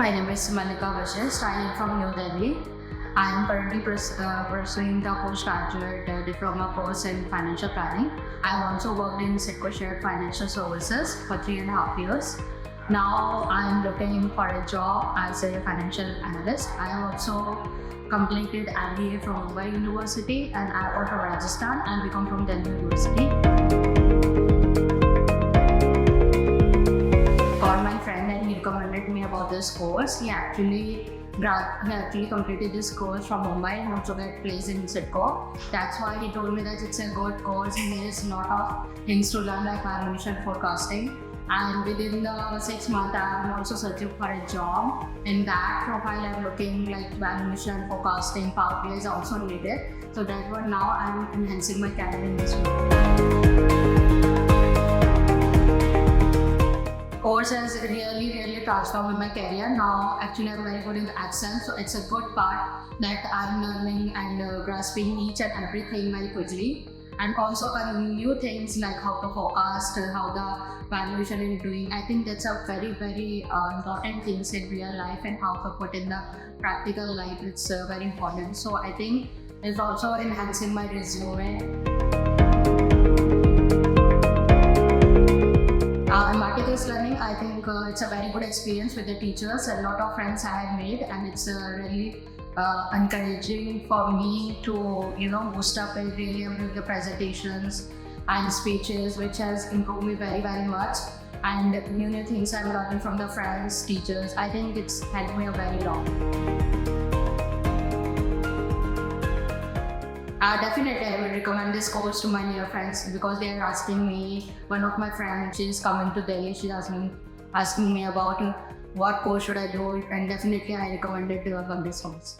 My name is Malika Vashisht. I am from New Delhi. I am currently pursuing the postgraduate diploma course in financial planning. I have also worked in Cisco Shared Financial Services for 3.5 years. Now I am looking for a job as a financial analyst. I have also completed MBA from Mumbai University, and I am from Rajasthan and become from Delhi University. Called my friend and he recommended me about this course. He actually completed this course from Mumbai and also got placed in Cisco. That's why he told me that it's a good course and there is a lot of things to learn, like valuation forecasting. And within the 6 months, I'm also searching for a job. In that profile, I'm looking like valuation, forecasting, Power BI is also needed. So that's what now I'm enhancing my career in this field. Course has really transformed my career. Now actually I'm very good in accent, so it's a good part that I'm learning and grasping each and everything very quickly, and also new things like how to forecast, how the valuation is doing. I think that's a very important things in real life, and how to put in the practical life, it's very important. So I think it's also enhancing my resume. Imarticus Learning, I think it's a very good experience with the teachers. A lot of friends I have made, and it's really encouraging for me to boost up and really improve the presentations and speeches, which has improved me very much. And new things I'm learning from the friends, teachers. I think it's helped me a very long. Definitely, I will recommend this course to my near friends because they are asking me. One of my friends, she's coming to Delhi. She's asking me about what course should I do, and definitely I recommended this course.